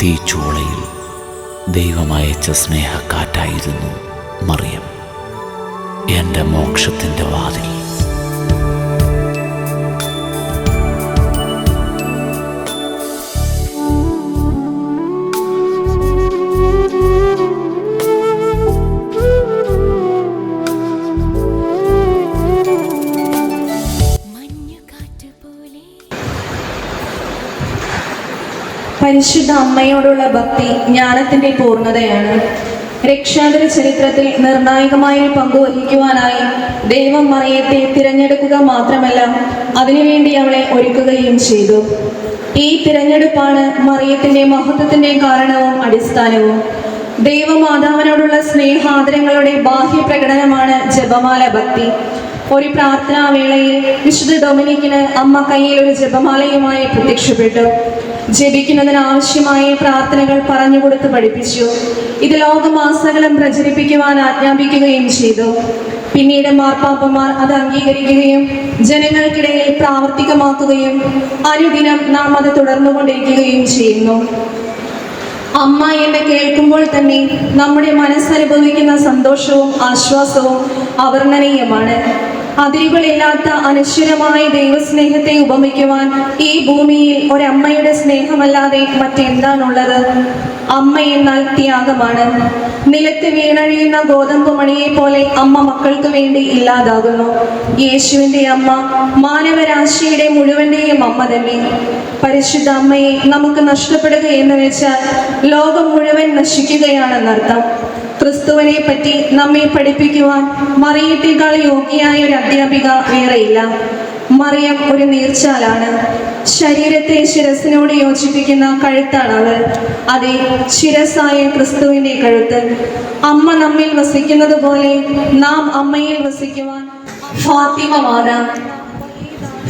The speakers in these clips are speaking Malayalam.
തീച്ചൂളയിൽ ദൈവമയച്ച സ്നേഹക്കാറ്റായിരുന്നു മറിയം, എൻ്റെ മോക്ഷത്തിൻ്റെ വാതിൽ. പരിശുദ്ധ അമ്മയോടുള്ള ഭക്തി ജ്ഞാനത്തിന്റെ പൂർണ്ണതയാണ്. രക്ഷാന്തര ചരിത്രത്തിൽ നിർണായകമായ പങ്കുവഹിക്കുവാനായി ദൈവം മറിയത്തെ തിരഞ്ഞെടുക്കുക മാത്രമല്ല, അതിനുവേണ്ടി അവളെ ഒരുക്കുകയും ചെയ്തു. ഈ തിരഞ്ഞെടുപ്പാണ് മറിയത്തിന്റെ മഹത്വത്തിന്റെ കാരണവും അടിസ്ഥാനവും. ദൈവമാതാവിനോടുള്ള സ്നേഹാദരങ്ങളുടെ ബാഹ്യ പ്രകടനമാണ് ജപമാല ഭക്തി. ഒരു പ്രാർത്ഥനാവേളയിൽ വിശുദ്ധ ഡൊമിനിക്കിന് അമ്മ കയ്യിൽ ഒരു ജപമാലയുമായി പ്രത്യക്ഷപ്പെട്ടു. ജപിക്കുന്നതിനാവശ്യമായ പ്രാർത്ഥനകൾ പറഞ്ഞുകൊടുത്ത് പഠിപ്പിച്ചു. ഇത് ലോകമാസകലം പ്രചരിപ്പിക്കുവാൻ ആജ്ഞാപിക്കുകയും ചെയ്തു. പിന്നീട് മാർപ്പാപ്പമാർ അത് അംഗീകരിക്കുകയും ജനങ്ങൾക്കിടയിൽ പ്രാവർത്തികമാക്കുകയും അനുദിനം നാം അത് തുടർന്നുകൊണ്ടിരിക്കുകയും ചെയ്യുന്നു. അമ്മ എന്ന് കേൾക്കുമ്പോൾ തന്നെ നമ്മുടെ മനസ്സനുഭവിക്കുന്ന സന്തോഷവും ആശ്വാസവും അവർണ്ണനീയമാണ്. അതിരുകളില്ലാത്ത അനശ്വരമായ ദൈവസ്നേഹത്തെ ഉപമിക്കുവാൻ ഈ ഭൂമിയിൽ ഒരമ്മയുടെ സ്നേഹമല്ലാതെ മറ്റെന്താണുള്ളത്? അമ്മ എന്നാൽ ത്യാഗമാണ്. നിലത്ത് വീണഴിയുന്ന ഗോതമ്പ് മണിയെ പോലെ അമ്മ മക്കൾക്ക് വേണ്ടി ഇല്ലാതാകുന്നു. യേശുവിൻ്റെ അമ്മ മാനവരാശിയുടെ മുഴുവൻ്റെയും അമ്മ തന്നെ. പരിശുദ്ധ അമ്മയെ നമുക്ക് നഷ്ടപ്പെടുക എന്ന് വെച്ചാൽ ലോകം മുഴുവൻ നശിക്കുകയാണെന്നർത്ഥം. ക്രിസ്തുവിനെ പറ്റി നമ്മെ പഠിപ്പിക്കുവാൻ മറിയത്തേക്കാൾ യോഗ്യയായ ഒരു അധ്യാപിക വേറെയില്ല. മറിയം ഒരു നീർച്ചാലാണ്. ശരീരത്തെ ശിരസിനോട് യോജിപ്പിക്കുന്ന കഴുത്താണ് അവൾ. അതെ, ശിരസായ ക്രിസ്തുവിൻ്റെ കഴുത്ത്. അമ്മ നമ്മിൽ വസിക്കുന്നത് പോലെ നാം അമ്മയിൽ വസിക്കുവാൻ ഫാത്തിമ മാതാ.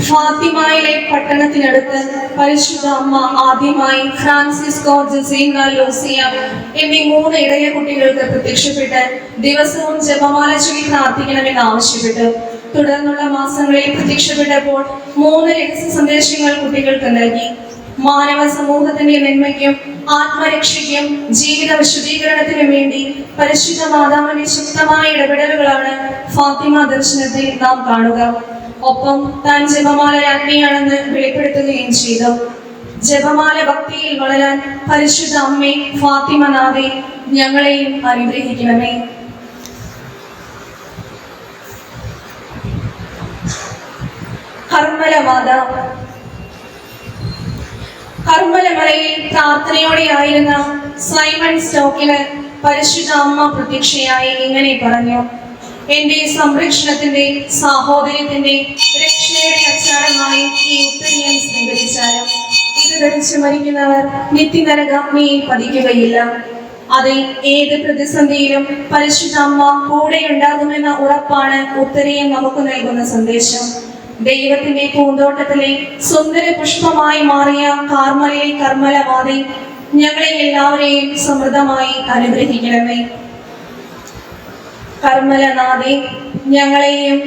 ഫാത്തിമയിലെ പട്ടണത്തിനടുത്ത് പരിശുദ്ധ അമ്മ ആദ്യമായി ഫ്രാൻസിസ്കോ, ജസീന, ലൂസിയ എന്നീ 3 ഇടയ കുട്ടികൾക്ക് പ്രത്യക്ഷപ്പെട്ട് ദിവസവും ജപമാല ചൊല്ലി പ്രാർത്ഥിക്കണമെന്ന് ആവശ്യപ്പെട്ടു. തുടർന്നുള്ള മാസങ്ങളിൽ പ്രത്യക്ഷപ്പെട്ടപ്പോൾ 3 രഹസ്യ സന്ദേശങ്ങൾ കുട്ടികൾക്ക് നൽകി. മാനവ സമൂഹത്തിന്റെ നന്മയ്ക്കും ആത്മരക്ഷയ്ക്കും ജീവിത വിശുദ്ധീകരണത്തിനും വേണ്ടി പരിശുദ്ധ മാതാവിന്റെ ശക്തമായ ഇടപെടലുകളാണ് ഫാത്തിമ ദർശനത്തിൽ നാം കാണുക. ഒപ്പം താൻ ജപമാല രാജ്ഞിയാണെന്ന് വെളിപ്പെടുത്തുകയും ചെയ്തു. ജപമാല ഭക്തിയിൽ വളരാൻ പരിശുദ്ധ അമ്മേ, ഫാത്തിമ നാഥേ, ഞങ്ങളെയും അനുഗ്രഹിക്കണമേ. കർമ്മലമാത. കർമ്മലമലയിൽ പ്രാർത്ഥനയോടെയായിരുന്ന സൈമൺ സ്റ്റോക്കിന് പരിശുദ്ധ അമ്മ പ്രത്യക്ഷയായി ഇങ്ങനെ പറഞ്ഞു: എന്റെ സംരക്ഷണത്തിന്റെ, സാഹോദര്യത്തിന്റെ, രക്ഷയുടെ അച്ചാരമായി ഈ ഉത്തരീയം സ്വീകരിച്ചാലും ഇത് ധരിച്ചു മരിക്കുന്നവർ നിത്യനരകാഗ്നിയിൽ പതിക്കുകയില്ല. അതിൽ ഏത് പ്രതിസന്ധിയിലും പരിശുദ്ധ അമ്മ കൂടെയുണ്ടാകുമെന്ന ഉറപ്പാണ് ഉത്തരീയം നമുക്ക് നൽകുന്ന സന്ദേശം. ദൈവത്തിന്റെ പൂന്തോട്ടത്തിലെ സുന്ദര പുഷ്പമായി മാറിയ കാർമലിലെ കർമ്മലമാതെ ഞങ്ങളെ എല്ലാവരെയും സമൃദ്ധമായി അനുഗ്രഹിക്കണമേ. കർമ്മലനാഥേ, ഞങ്ങളെയും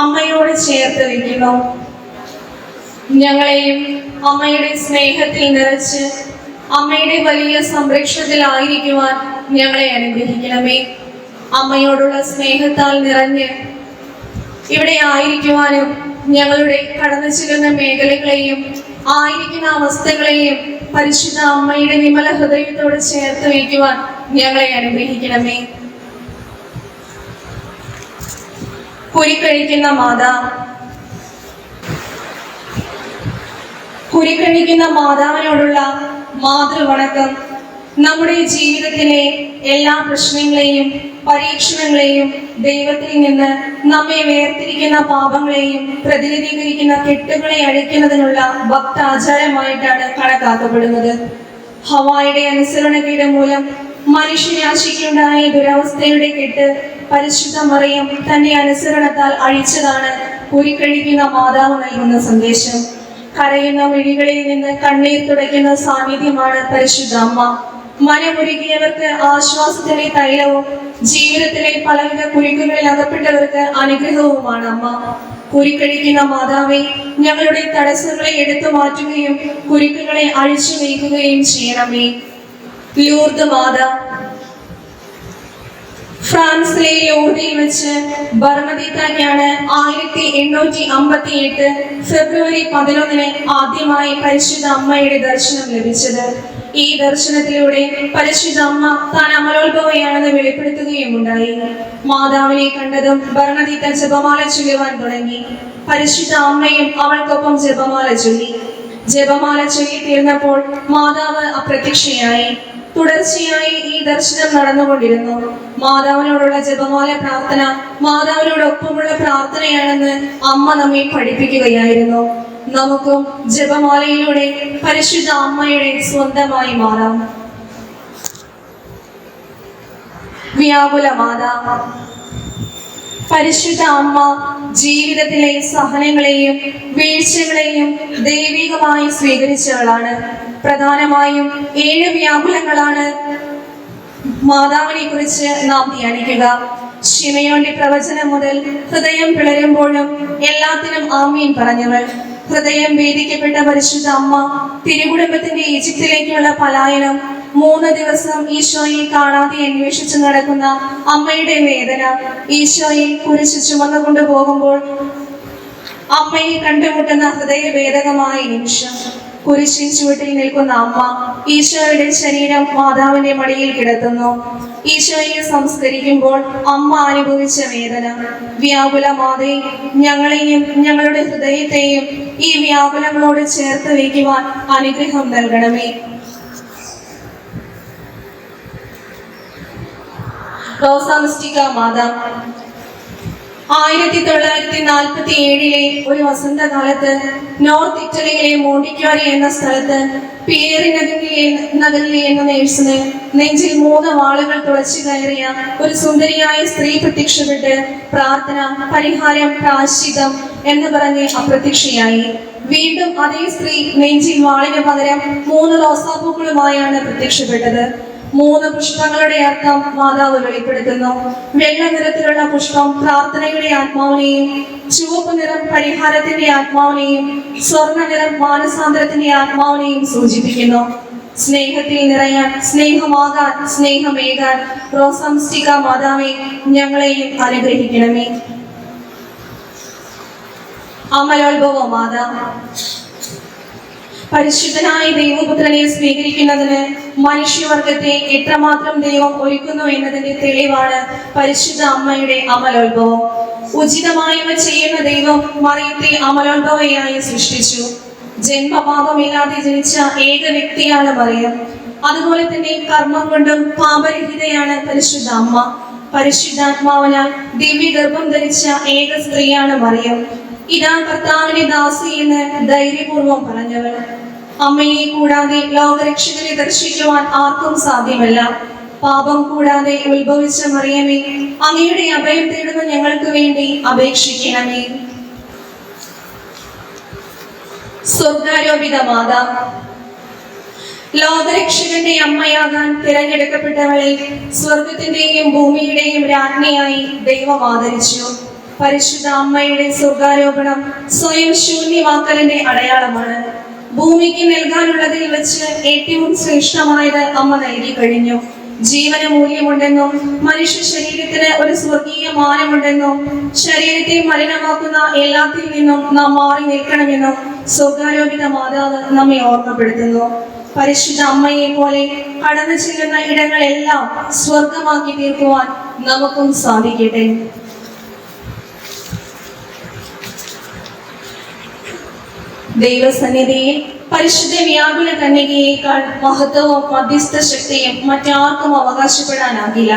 അമ്മയോട് ചേർത്ത് വയ്ക്കുന്നു. ഞങ്ങളെയും അമ്മയുടെ സ്നേഹത്തിൽ നിറച്ച് അമ്മയുടെ വലിയ സംരക്ഷണത്തിലായിരിക്കുവാൻ ഞങ്ങളെ അനുഗ്രഹിക്കണമേ. അമ്മയോടുള്ള സ്നേഹത്താൽ നിറഞ്ഞ് ഇവിടെ ആയിരിക്കുവാനും ഞങ്ങളുടെ കടന്നു ചെല്ലുന്ന മേഖലകളെയും ആയിരിക്കുന്ന അവസ്ഥകളെയും പരിശുദ്ധ അമ്മയുടെ വിമല ഹൃദയത്തോട് ചേർത്ത് വയ്ക്കുവാൻ ഞങ്ങളെ അനുഗ്രഹിക്കണമേ. കുരിക്കഴിക്കുന്ന മാതാ. കുരിക്കഴിക്കുന്ന മാതാവിനോടുള്ള മാതൃവണക്കം നമ്മുടെ ജീവിതത്തിലെ എല്ലാ പ്രശ്നങ്ങളെയും പരീക്ഷണങ്ങളെയും ദൈവത്തിൽ നിന്ന് നമ്മെ വേർതിരിക്കുന്ന പാപങ്ങളെയും പ്രതിനിധീകരിക്കുന്ന കെട്ടുകളെ അഴിക്കുന്നതിനുള്ള ഭക്താചാരമായിട്ടാണ് കണക്കാക്കപ്പെടുന്നത്. ഹവായുടെ അനുസരണക്കേട് മൂലം മനുഷ്യരാശിക്കുണ്ടായ ദുരവസ്ഥയുടെ കെട്ട് പരിശുദ്ധ മറിയം തന്റെ അനുസരണത്താൽ അഴിച്ചതാണ് കുരിക്കഴിക്കുന്ന മാതാവ് നൽകുന്ന സന്ദേശം. കരയുന്ന മിഴികളിൽ നിന്ന് കണ്ണീർ തുടയ്ക്കുന്ന സാന്നിധ്യമാണ് പരിശുദ്ധ അമ്മ. മനമുരുകിയവർക്ക് ആശ്വാസത്തിന്റെ തൈലവും ജീവിതത്തിലെ പലവിധ കുരുക്കുകളിൽ അകപ്പെട്ടവർക്ക് അനുഗ്രഹവുമാണ് അമ്മ. കുരിക്കഴിക്കുന്ന മാതാവേ, ഞങ്ങളുടെ തടസ്സങ്ങളെ എടുത്തു മാറ്റുകയും കുരുക്കുകളെ അഴിച്ചു നീക്കുകയും ചെയ്യണമേ. ലൂർദ് മാതാ. ഫ്രാൻസിലെ ലൂർദിൽ വെച്ച് ബർമദീത്തായ്ക്കാണ് 1858 ഫെബ്രുവരി 11 ആദ്യമായി പരിശുദ്ധ അമ്മയുടെ ദർശനം ലഭിച്ചത്. ഈ ദർശനത്തിലൂടെ പരിശുദ്ധ അമ്മ താൻ അമലോത്ഭവയാണെന്ന് വെളിപ്പെടുത്തുകയുമുണ്ടായി. മാതാവിനെ കണ്ടതും ബർമദീത്ത ജപമാല ചൊല്ലുവാൻ തുടങ്ങി. പരിശുദ്ധ അമ്മയും അവൾക്കൊപ്പം ജപമാല ചൊല്ലി. ജപമാല ചൊല്ലി തീർന്നപ്പോൾ മാതാവ് അപ്രത്യക്ഷയായി. തുടർച്ചയായി ഈ ദർശനം നടന്നുകൊണ്ടിരുന്നു. മാതാവിനോടുള്ള ജപമാല പ്രാർത്ഥന മാതാവിനോടൊപ്പമുള്ള പ്രാർത്ഥനയാണെന്ന് അമ്മ നമ്മെ പഠിപ്പിക്കുകയായിരുന്നു. നമുക്കും ജപമാലയിലൂടെ പരിശുദ്ധ അമ്മയുടെ സ്വന്തമായി മാറാം. വ്യാകുല മാതാ. പരിശുദ്ധ അമ്മ ജീവിതത്തിലെ സഹനങ്ങളെയും വീഴ്ചകളെയും ദൈവികമായി സ്വീകരിച്ചവളാണ്. പ്രധാനമായും 7 വ്യാകുലങ്ങളാണ് മാതാവിനെ കുറിച്ച് നാം ധ്യാനിക്കുക. ശിമയോന്റെ പ്രവചനം മുതൽ ഹൃദയം പിളരുമ്പോഴും എല്ലാത്തിനും ആമീൻ പറഞ്ഞവൾ. ഹൃദയം ഭേദിക്കപ്പെട്ട പരിശുദ്ധ അമ്മ, തിരുകുടുംബത്തിന്റെ ഈജിപ്തിലേക്കുള്ള പലായനം, 3 ദിവസം ഈശോയെ കാണാതെ അന്വേഷിച്ചു നടക്കുന്ന അമ്മയുടെ വേദന, ഈശോയെ കുരിശ് ചുമന്നുകൊണ്ടു പോകുമ്പോൾ അമ്മയെ കണ്ടുമുട്ടുന്ന ഹൃദയഭേദകമായ നിമിഷം, കുരിശിൻ ചുവട്ടിൽ നിൽക്കുന്ന അമ്മ ഈശോയുടെ ശരീരം മാതാവിന്റെ മടിയിൽ കിടത്തുന്നു. ഈശോയെ സംസ്കരിക്കുമ്പോൾ അമ്മ അനുഭവിച്ച വേദന. വ്യാകുല മാതേ, ഞങ്ങളെയും ഞങ്ങളുടെ ഹൃദയത്തെയും ഈ വ്യാകുലങ്ങളോട് ചേർത്ത് വയ്ക്കുവാൻ അനുഗ്രഹം നൽകണമേ. റോസ മിസ്റ്റിക്ക മാതാ. 1947 ഒരു വസന്തകാലത്ത് നോർത്ത് ഇറ്റലിയിലെ മോണ്ടിക്യോറി എന്ന സ്ഥലത്ത് പിയേറി നഗറിലെ എന്ന നേഴ്സിന് നെഞ്ചിൽ 3 വാളുകൾ തുളച്ചു കയറിയ ഒരു സുന്ദരിയായ സ്ത്രീ പ്രത്യക്ഷപ്പെട്ട് പ്രാർത്ഥന, പരിഹാരം, പ്രാശ്ചിതം എന്ന് പറഞ്ഞ് അപ്രത്യക്ഷയായി. വീണ്ടും അതേ സ്ത്രീ നെഞ്ചിൽ വാളിന് പകരം 3 റോസാപ്പൂക്കളുമായാണ് പ്രത്യക്ഷപ്പെട്ടത്. 3 പുഷ്പങ്ങളുടെ അർത്ഥം മാതാവ് വെളിപ്പെടുത്തുന്നു. വെള്ള നിറത്തിലുള്ള പുഷ്പം പ്രാർത്ഥനയുടെ ആത്മാവിനെയും, ചുവപ്പ് നിറം പരിഹാരത്തിന്റെ ആത്മാവിനെയും, സ്വർണ്ണ നിറം മാനസാന്തരത്തിന്റെ ആത്മാവിനെയും സൂചിപ്പിക്കുന്നു. സ്നേഹത്തിൽ നിറയാൻ, സ്നേഹമാകാൻ, സ്നേഹമേകാൻ റോസ മിസ്റ്റിക്ക മാതാവേ, ഞങ്ങളെയും അനുഗ്രഹിക്കണമേ. അമലോത്ഭവ മാതാ. പരിശുദ്ധനായ ദൈവപുത്രനെ സ്വീകരിക്കുന്നതിന് മനുഷ്യവർഗത്തെ എത്രമാത്രം ദൈവം ഒരുക്കുന്നു എന്നതിന്റെ തെളിവാണ് പരിശുദ്ധ അമ്മയുടെ അമലോത്ഭവം. ഉചിതമായവ ചെയ്യുന്ന ദൈവം മറിയത്തെ അമലോത്ഭവയായി സൃഷ്ടിച്ചു. ജന്മപാപമില്ലാതെ ജനിച്ച ഏക വ്യക്തിയാണ് മറിയം. അതുപോലെ തന്നെ കർമ്മം കൊണ്ടും പാപരഹിതയാണ് പരിശുദ്ധ അമ്മ. പരിശുദ്ധാത്മാവിനാൽ ദിവ്യഗർഭം ധരിച്ച ഏക സ്ത്രീയാണ് മറിയം. ഇതാ കർത്താവിന്റെ ദാസി എന്ന് ധൈര്യപൂർവം പറഞ്ഞവൾ. അമ്മയെ കൂടാതെ ലോകരക്ഷകനെ ദർശിക്കുവാൻ ആർക്കും സാധ്യമല്ല. പാപം കൂടാതെ ഉത്ഭവിച്ച മറിയമേ, അങ്ങയുടെ അഭയം തേടുന്ന ഞങ്ങൾക്ക് വേണ്ടി അപേക്ഷിക്കണമേ. സ്വർഗാരോപിത മാതാ. ലോകരക്ഷകന്റെ അമ്മയാകാൻ തിരഞ്ഞെടുക്കപ്പെട്ടവളെ സ്വർഗത്തിന്റെയും ഭൂമിയുടെയും രാജ്ഞിയായി ദൈവം ആദരിച്ചു. പരിശുദ്ധ അമ്മയുടെ സ്വർഗാരോപണം സ്വയം ശൂന്യമാക്കലിന്റെ അടയാളമാണ്. ഭൂമിക്ക് നൽകാനുള്ളതിൽ വെച്ച് ഏറ്റവും ശ്രേഷ്ഠമായത് അമ്മ നൽകി കഴിഞ്ഞു. ജീവന് മൂല്യമുണ്ടെന്നും മനുഷ്യ ശരീരത്തിന് ഒരു സ്വർഗീയ മാനമുണ്ടെന്നും ശരീരത്തെ മലിനമാക്കുന്ന എല്ലാത്തിൽ നിന്നും നാം മാറി നിൽക്കണമെന്നും സ്വർഗാരോപിത മാതാവ് നമ്മെ ഓർമ്മപ്പെടുത്തുന്നു. പരിശുദ്ധ അമ്മയെ പോലെ കടന്നു ചെല്ലുന്ന ഇടങ്ങളെല്ലാം സ്വർഗമാക്കി തീർക്കുവാൻ നമുക്കും സാധിക്കട്ടെ. ദൈവസന്നിധിയിൽ പരിശുദ്ധ വ്യാകുല കന്യകയേക്കാൾ മഹത്വവും മധ്യസ്ഥ ശക്തിയും മറ്റാർക്കും അവകാശപ്പെടാനാകില്ല.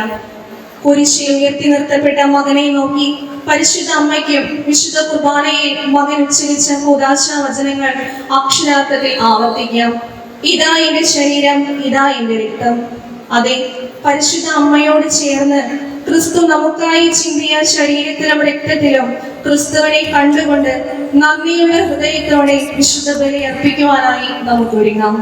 കുരിശിൽ ഉയർത്തി നിർത്തപ്പെട്ട മകനെ നോക്കി പരിശുദ്ധ അമ്മയ്ക്കും വിശുദ്ധ കുർബാനയിൽ മകൻ ഉച്ചരിച്ച കൂദാശ വചനങ്ങൾ അക്ഷരാർത്ഥത്തിൽ ആവർത്തിക്കാം. ഇതാ എന്റെ ശരീരം, ഇതാ എന്റെ രക്തം. അതെ, പരിശുദ്ധ അമ്മയോട് ചേർന്ന് ക്രിസ്തു നമുക്കായി ചിന്തിയ ശരീരത്തിലും രക്തത്തിലും ക്രിസ്തുവിനെ കണ്ടുകൊണ്ട് നന്ദിയുള്ള ഹൃദയത്തോടെ വിശുദ്ധ ബലി അർപ്പിക്കുവാനായി നമുക്ക് ഒരുങ്ങാം.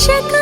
രക്ഷക